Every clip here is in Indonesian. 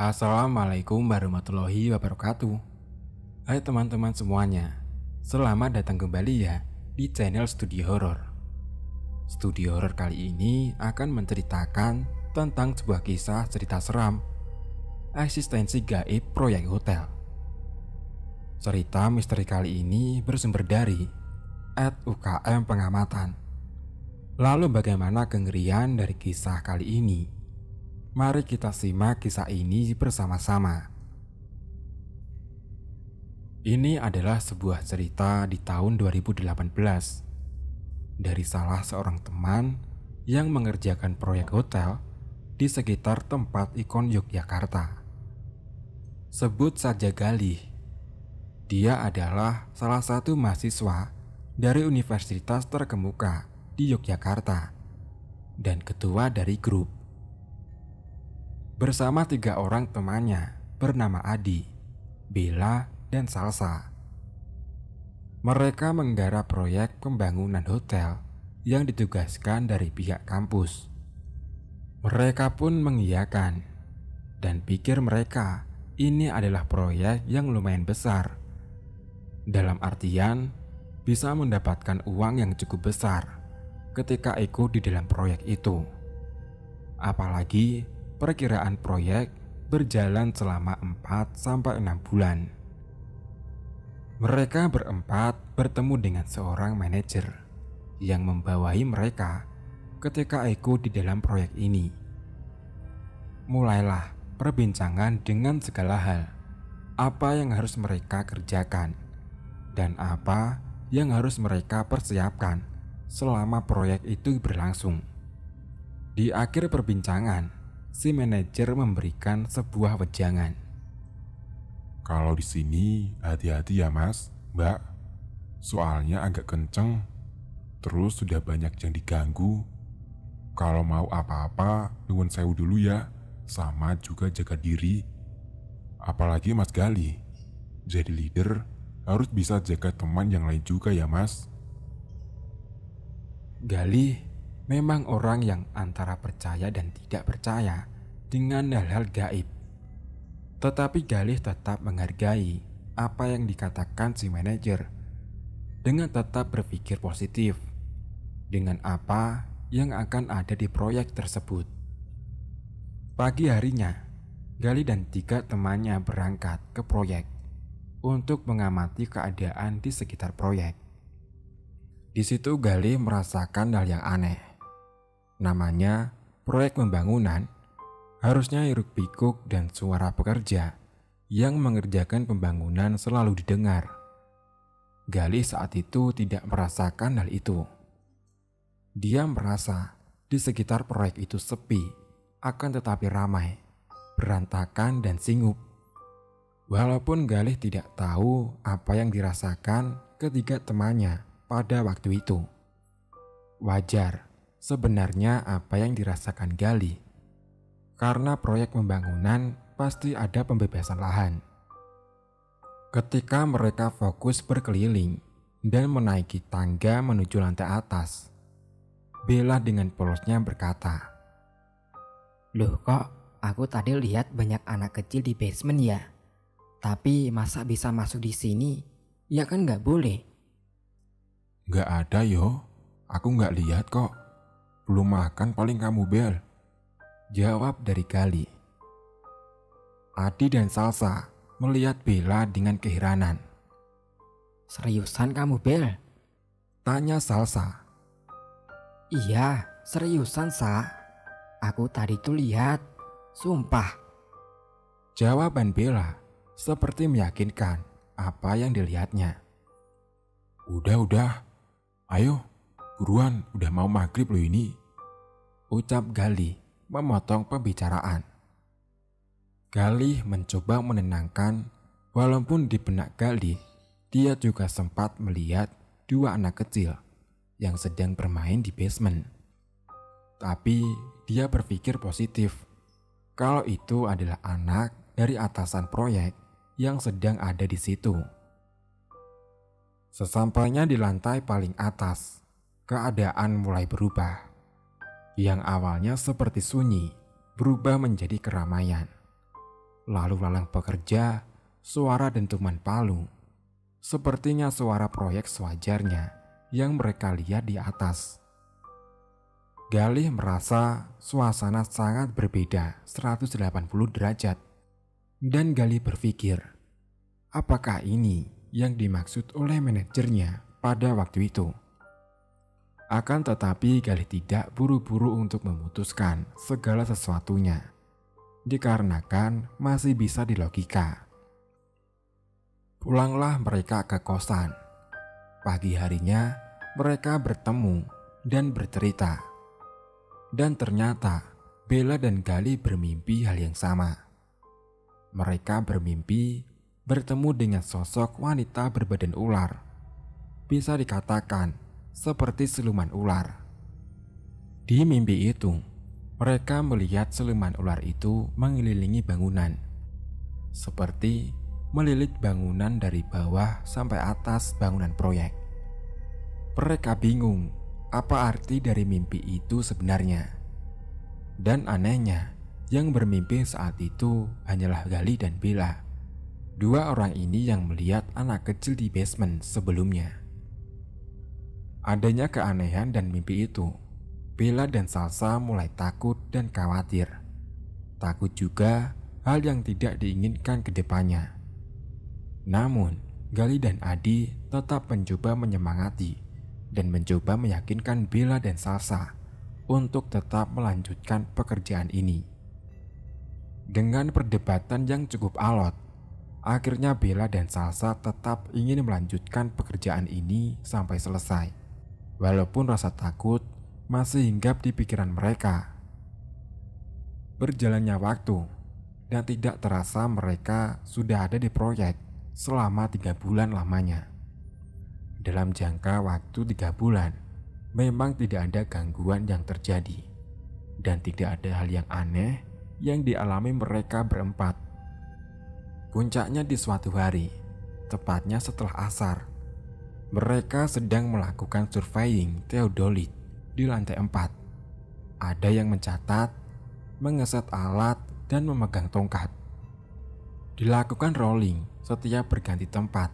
Assalamualaikum warahmatullahi wabarakatuh. Hai teman-teman semuanya, selamat datang kembali ya di channel Studio Horor. Studio Horor kali ini akan menceritakan tentang sebuah kisah cerita seram eksistensi gaib proyek hotel. Cerita misteri kali ini bersumber dari @UKM Pengamatan. Lalu bagaimana kengerian dari kisah kali ini? Mari kita simak kisah ini bersama-sama. Ini adalah sebuah cerita di tahun 2018 dari salah seorang teman yang mengerjakan proyek hotel di sekitar tempat ikon Yogyakarta. Sebut saja Galih. Dia adalah salah satu mahasiswa dari universitas terkemuka di Yogyakarta dan ketua dari grup. Bersama 3 orang temannya bernama Adi, Bella, dan Salsa. Mereka menggarap proyek pembangunan hotel yang ditugaskan dari pihak kampus. Mereka pun mengiyakan dan pikir mereka ini adalah proyek yang lumayan besar. Dalam artian bisa mendapatkan uang yang cukup besar ketika ikut di dalam proyek itu. Apalagi perkiraan proyek berjalan selama 4-6 bulan. Mereka berempat bertemu dengan seorang manajer yang membawahi mereka ketika ikut di dalam proyek ini. Mulailah perbincangan dengan segala hal, apa yang harus mereka kerjakan dan apa yang harus mereka persiapkan selama proyek itu berlangsung. Di akhir perbincangan, si manajer memberikan sebuah wejangan. Kalau di sini hati-hati ya Mas, Mbak. Soalnya agak kenceng, terus sudah banyak yang diganggu. Kalau mau apa-apa, nuwun sewu dulu ya, sama juga jaga diri. Apalagi Mas Gali, jadi leader harus bisa jaga teman yang lain juga ya Mas. Galih memang orang yang antara percaya dan tidak percaya dengan hal-hal gaib. Tetapi Galih tetap menghargai apa yang dikatakan si manajer dengan tetap berpikir positif dengan apa yang akan ada di proyek tersebut. Pagi harinya, Galih dan 3 temannya berangkat ke proyek untuk mengamati keadaan di sekitar proyek. Di situ Galih merasakan hal yang aneh. Namanya proyek pembangunan, harusnya hiruk-pikuk dan suara pekerja yang mengerjakan pembangunan selalu didengar. Galih saat itu tidak merasakan hal itu. Dia merasa di sekitar proyek itu sepi, akan tetapi ramai, berantakan dan singup. Walaupun Galih tidak tahu apa yang dirasakan ketiga temannya pada waktu itu. Wajar sebenarnya apa yang dirasakan Galih, karena proyek pembangunan pasti ada pembebasan lahan. Ketika mereka fokus berkeliling dan menaiki tangga menuju lantai atas, Bella dengan polosnya berkata, "Loh kok aku tadi lihat banyak anak kecil di basement ya? Tapi masa bisa masuk di sini? Ya kan nggak boleh." Nggak ada yo, aku nggak lihat kok. Belum makan paling kamu Bel, jawab dari Galih. Adi dan Salsa melihat Bella dengan keheranan. "Seriusan kamu Bel?" tanya Salsa. "Iya, seriusan Sa. Aku tadi tuh lihat, sumpah." Jawaban Bella seperti meyakinkan apa yang dilihatnya. Udah, ayo, buruan, udah mau maghrib loh ini, ucap Galih memotong pembicaraan. Galih mencoba menenangkan, walaupun di benak Galih dia juga sempat melihat 2 anak kecil yang sedang bermain di basement. Tapi dia berpikir positif kalau itu adalah anak dari atasan proyek yang sedang ada di situ. Sesampainya di lantai paling atas, keadaan mulai berubah. Yang awalnya seperti sunyi berubah menjadi keramaian. lalu lalang pekerja, suara dentuman palu. Sepertinya suara proyek sewajarnya yang mereka lihat di atas. Galih merasa suasana sangat berbeda 180 derajat. Dan Galih berpikir, apakah ini yang dimaksud oleh manajernya pada waktu itu? Akan tetapi Galih tidak buru-buru untuk memutuskan segala sesuatunya, dikarenakan masih bisa dilogika. Pulanglah mereka ke kosan. Pagi harinya mereka bertemu dan bercerita. Dan ternyata Bella dan Galih bermimpi hal yang sama. Mereka bermimpi bertemu dengan sosok wanita berbadan ular. Bisa dikatakan seperti siluman ular. Di mimpi itu, mereka melihat siluman ular itu mengelilingi bangunan, seperti melilit bangunan dari bawah sampai atas bangunan proyek. Mereka bingung apa arti dari mimpi itu sebenarnya. Dan anehnya, yang bermimpi saat itu hanyalah Galih dan Bella. Dua orang ini yang melihat anak kecil di basement sebelumnya. Adanya keanehan dan mimpi itu, Bella dan Salsa mulai takut dan khawatir. Takut juga hal yang tidak diinginkan ke depannya. Namun, Galih dan Adi tetap mencoba menyemangati dan mencoba meyakinkan Bella dan Salsa untuk tetap melanjutkan pekerjaan ini. Dengan perdebatan yang cukup alot, akhirnya Bella dan Salsa tetap ingin melanjutkan pekerjaan ini sampai selesai. Walaupun rasa takut masih hinggap di pikiran mereka. Berjalannya waktu, dan tidak terasa mereka sudah ada di proyek selama 3 bulan lamanya. Dalam jangka waktu 3 bulan, memang tidak ada gangguan yang terjadi, dan tidak ada hal yang aneh yang dialami mereka berempat. Puncaknya di suatu hari, tepatnya setelah asar, mereka sedang melakukan surveying teodolit di lantai 4. Ada yang mencatat, mengeset alat, dan memegang tongkat. Dilakukan rolling setiap berganti tempat,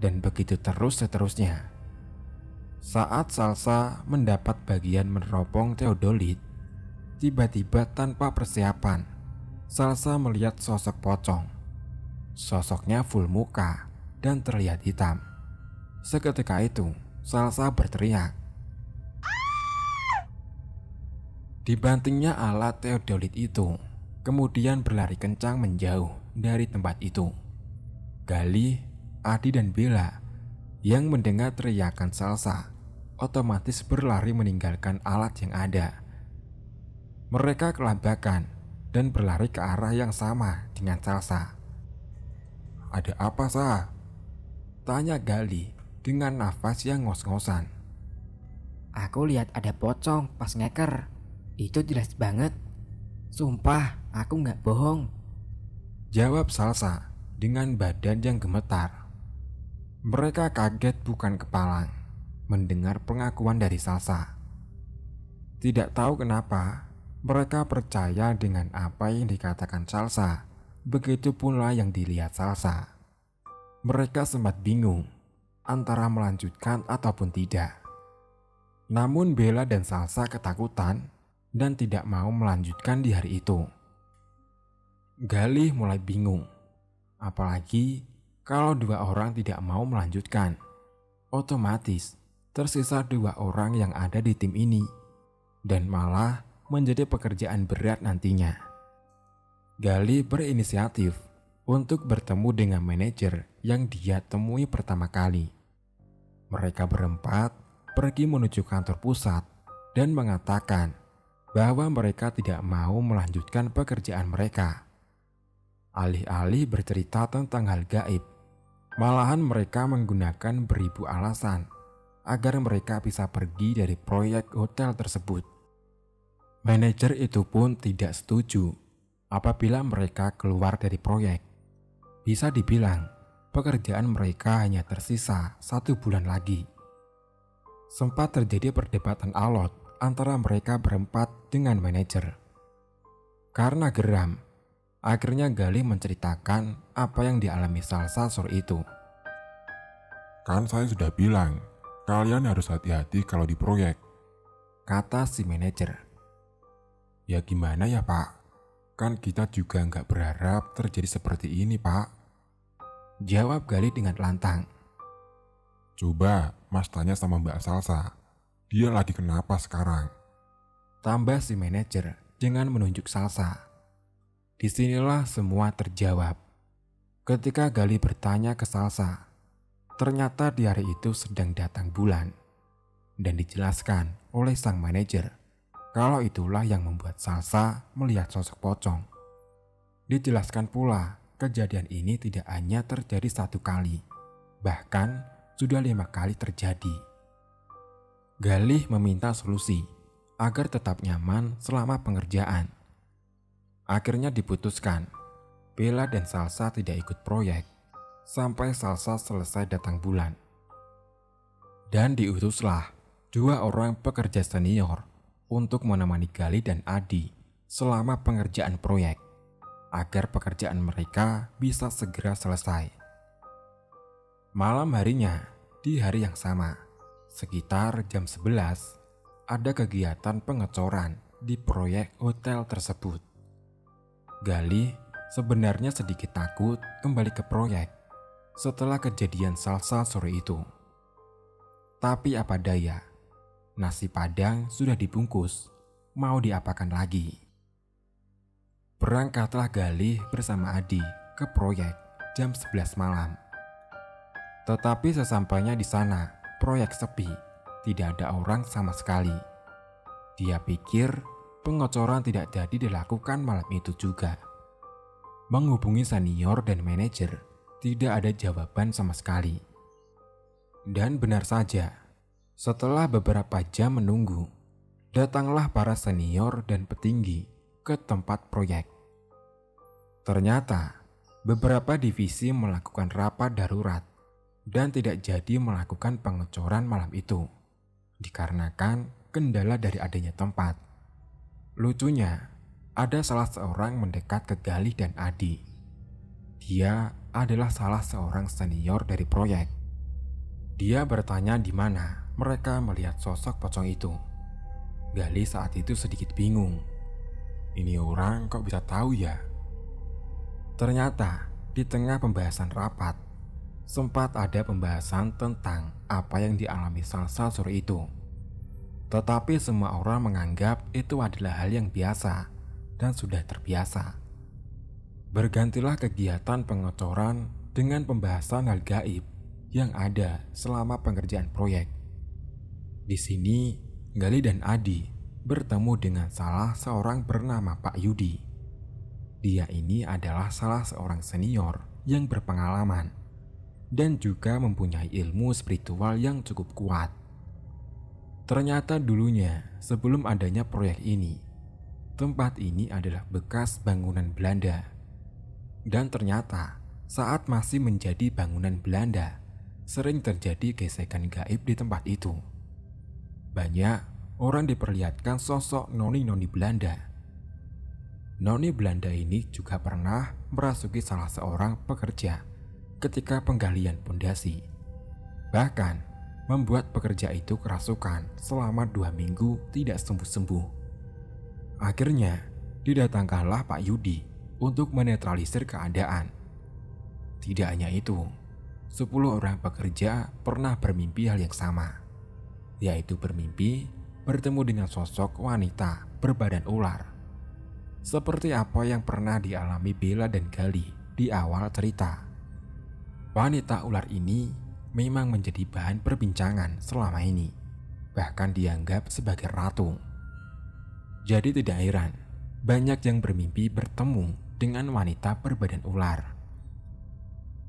dan begitu terus seterusnya. Saat Salsa mendapat bagian meneropong teodolit, tiba-tiba tanpa persiapan, Salsa melihat sosok pocong. Sosoknya full muka dan terlihat hitam. Seketika itu, Salsa berteriak. Dibantingnya alat teodolit itu, kemudian berlari kencang menjauh dari tempat itu. Galih, Adi dan Bella yang mendengar teriakan Salsa otomatis berlari meninggalkan alat yang ada. Mereka kelabakan dan berlari ke arah yang sama dengan Salsa. "Ada apa, Sa?" tanya Galih dengan nafas yang ngos-ngosan. Aku lihat ada pocong pas ngeker. Itu jelas banget. Sumpah, aku nggak bohong, jawab Salsa dengan badan yang gemetar. Mereka kaget bukan kepalang mendengar pengakuan dari Salsa. Tidak tahu kenapa, mereka percaya dengan apa yang dikatakan Salsa. Begitu pula yang dilihat Salsa. Mereka sempat bingung antara melanjutkan ataupun tidak. Namun Bella dan Salsa ketakutan dan tidak mau melanjutkan di hari itu. Galih mulai bingung, apalagi kalau 2 orang tidak mau melanjutkan. Otomatis tersisa 2 orang yang ada di tim ini, dan malah menjadi pekerjaan berat nantinya. Galih berinisiatif untuk bertemu dengan manajer yang dia temui pertama kali. Mereka berempat pergi menuju kantor pusat dan mengatakan bahwa mereka tidak mau melanjutkan pekerjaan mereka. Alih-alih bercerita tentang hal gaib, malahan mereka menggunakan beribu alasan agar mereka bisa pergi dari proyek hotel tersebut. Manajer itu pun tidak setuju apabila mereka keluar dari proyek. Bisa dibilang, pekerjaan mereka hanya tersisa 1 bulan lagi. Sempat terjadi perdebatan alot antara mereka berempat dengan manajer. Karena geram, Akhirnya Galih menceritakan apa yang dialami Salsa sore itu. Kan saya sudah bilang, kalian harus hati-hati kalau di proyek, kata si manajer. Ya gimana ya Pak? Kan kita juga nggak berharap terjadi seperti ini Pak, jawab Galih dengan lantang. Coba Mas tanya sama Mbak Salsa, dia lagi kenapa sekarang? Tambah si manajer dengan menunjuk Salsa. Disinilah semua terjawab. Ketika Galih bertanya ke Salsa, ternyata di hari itu sedang datang bulan. Dan dijelaskan oleh sang manajer kalau itulah yang membuat Salsa melihat sosok pocong. Dijelaskan pula kejadian ini tidak hanya terjadi 1 kali, bahkan sudah 5 kali terjadi. Galih meminta solusi agar tetap nyaman selama pengerjaan. Akhirnya diputuskan, Bella dan Salsa tidak ikut proyek sampai Salsa selesai datang bulan. Dan diutuslah 2 orang pekerja senior untuk menemani Galih dan Adi selama pengerjaan proyek, agar pekerjaan mereka bisa segera selesai. Malam harinya, di hari yang sama, sekitar jam 11, ada kegiatan pengecoran di proyek hotel tersebut. Galih sebenarnya sedikit takut kembali ke proyek setelah kejadian Salsa sore itu. Tapi apa daya, nasi padang sudah dibungkus, mau diapakan lagi? Berangkatlah Galih bersama Adi ke proyek jam 11 malam. Tetapi sesampainya di sana, proyek sepi, tidak ada orang sama sekali. Dia pikir pengecoran tidak jadi dilakukan malam itu juga. Menghubungi senior dan manajer, tidak ada jawaban sama sekali. Dan benar saja, setelah beberapa jam menunggu, datanglah para senior dan petinggi ke tempat proyek. Ternyata, beberapa divisi melakukan rapat darurat dan tidak jadi melakukan pengecoran malam itu, dikarenakan kendala dari adanya tempat. Lucunya, ada salah seorang mendekat ke Galih dan Adi. Dia adalah salah seorang senior dari proyek. Dia bertanya di mana mereka melihat sosok pocong itu. Galih saat itu sedikit bingung. Ini orang kok bisa tahu ya? Ternyata di tengah pembahasan rapat, sempat ada pembahasan tentang apa yang dialami Salsa sore itu. Tetapi semua orang menganggap itu adalah hal yang biasa dan sudah terbiasa. Bergantilah kegiatan pengecoran dengan pembahasan hal gaib yang ada selama pengerjaan proyek. Di sini, Galih dan Adi bertemu dengan salah seorang bernama Pak Yudi. Dia ini adalah salah seorang senior yang berpengalaman dan juga mempunyai ilmu spiritual yang cukup kuat. Ternyata dulunya, sebelum adanya proyek ini, tempat ini adalah bekas bangunan Belanda. Dan ternyata, saat masih menjadi bangunan Belanda, sering terjadi gesekan gaib di tempat itu. Banyak orang diperlihatkan sosok noni-noni Belanda. Noni Belanda ini juga pernah merasuki salah seorang pekerja ketika penggalian pondasi. Bahkan membuat pekerja itu kerasukan selama 2 minggu tidak sembuh-sembuh. Akhirnya didatangkanlah Pak Yudi untuk menetralisir keadaan. Tidak hanya itu, 10 orang pekerja pernah bermimpi hal yang sama, yaitu bermimpi bertemu dengan sosok wanita berbadan ular. Seperti apa yang pernah dialami Bella dan Galih di awal cerita. Wanita ular ini memang menjadi bahan perbincangan selama ini, bahkan dianggap sebagai ratu. Jadi tidak heran, banyak yang bermimpi bertemu dengan wanita berbadan ular.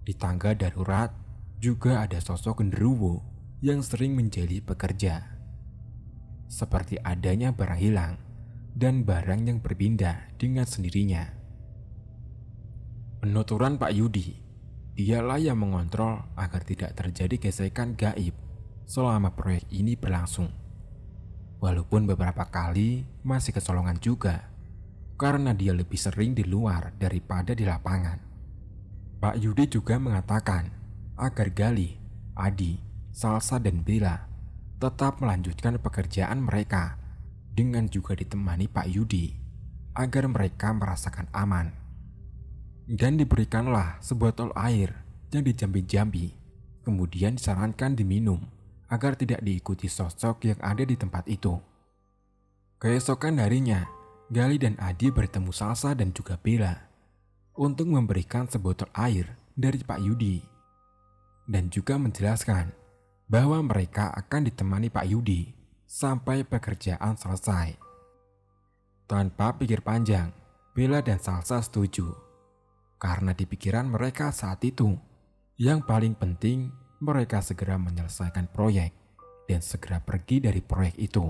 Di tangga darurat juga ada sosok genderuwo yang sering menjadi pekerja. Seperti adanya barang hilang dan barang yang berpindah dengan sendirinya. Penuturan Pak Yudi, dialah yang mengontrol agar tidak terjadi gesekan gaib selama proyek ini berlangsung. Walaupun beberapa kali masih kecolongan juga, karena dia lebih sering di luar daripada di lapangan. Pak Yudi juga mengatakan agar Galih, Adi, Salsa, dan Bella tetap melanjutkan pekerjaan mereka dengan juga ditemani Pak Yudi agar mereka merasakan aman. Dan diberikanlah sebotol air yang dijambi-jambi, kemudian disarankan diminum agar tidak diikuti sosok yang ada di tempat itu. Keesokan harinya, Galih dan Adi bertemu Salsa dan juga Bella untuk memberikan sebotol air dari Pak Yudi dan juga menjelaskan bahwa mereka akan ditemani Pak Yudi sampai pekerjaan selesai. Tanpa pikir panjang, Bella dan Salsa setuju karena di pikiran mereka saat itu yang paling penting mereka segera menyelesaikan proyek dan segera pergi dari proyek itu.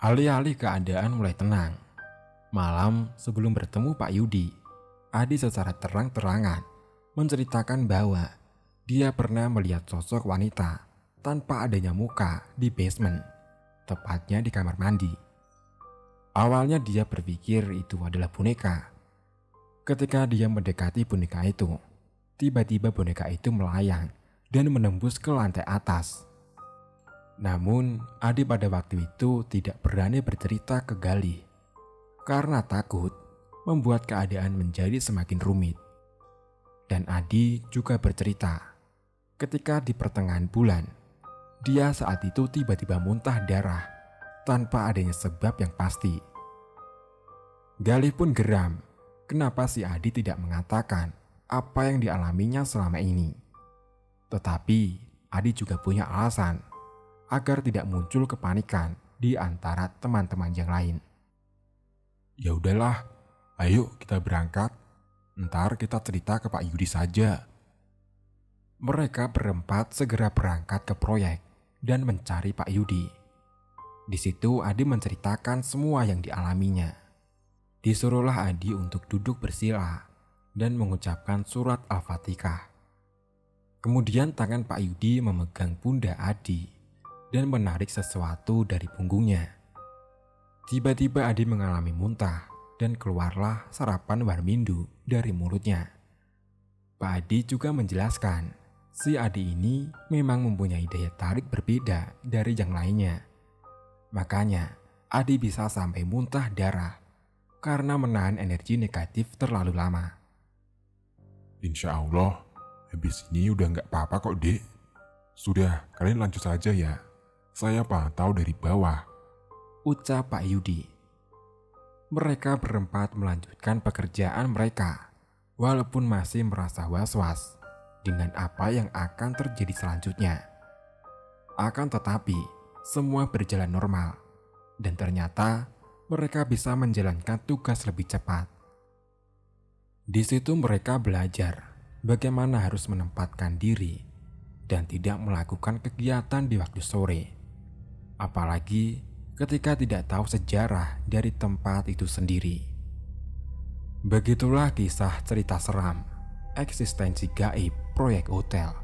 Alih-alih keadaan mulai tenang, malam sebelum bertemu Pak Yudi, Adi secara terang-terangan menceritakan bahwa dia pernah melihat sosok wanita tanpa adanya muka di basement, tepatnya di kamar mandi. Awalnya dia berpikir itu adalah boneka. Ketika dia mendekati boneka itu, tiba-tiba boneka itu melayang dan menembus ke lantai atas. Namun, Adi pada waktu itu tidak berani bercerita ke Galih karena takut membuat keadaan menjadi semakin rumit. Dan Adi juga bercerita ketika di pertengahan bulan, dia saat itu tiba-tiba muntah darah tanpa adanya sebab yang pasti. Galih pun geram, kenapa si Adi tidak mengatakan apa yang dialaminya selama ini. Tetapi Adi juga punya alasan agar tidak muncul kepanikan di antara teman-teman yang lain. Ya udahlah, ayo kita berangkat. Ntar kita cerita ke Pak Yudi saja. Mereka berempat segera berangkat ke proyek dan mencari Pak Yudi. Di situ Adi menceritakan semua yang dialaminya. Disuruhlah Adi untuk duduk bersila dan mengucapkan surat Al-Fatihah. Kemudian tangan Pak Yudi memegang pundak Adi dan menarik sesuatu dari punggungnya. Tiba-tiba Adi mengalami muntah dan keluarlah sarapan warmindu dari mulutnya. Pak Adi juga menjelaskan, si Adi ini memang mempunyai daya tarik berbeda dari yang lainnya. Makanya Adi bisa sampai muntah darah karena menahan energi negatif terlalu lama. Insya Allah, habis ini udah nggak apa-apa kok, Dek. Sudah, kalian lanjut saja ya. Saya pantau dari bawah, ucap Pak Yudi. Mereka berempat melanjutkan pekerjaan mereka, walaupun masih merasa was-was dengan apa yang akan terjadi selanjutnya. Akan tetapi, semua berjalan normal, dan ternyata mereka bisa menjalankan tugas lebih cepat. Di situ mereka belajar bagaimana harus menempatkan diri dan tidak melakukan kegiatan di waktu sore. Apalagi ketika tidak tahu sejarah dari tempat itu sendiri. Begitulah kisah cerita seram eksistensi gaib proyek hotel.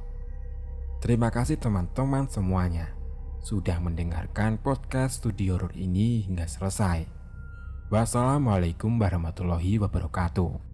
Terima kasih teman-teman semuanya sudah mendengarkan podcast Studio Horor ini hingga selesai. Wassalamualaikum warahmatullahi wabarakatuh.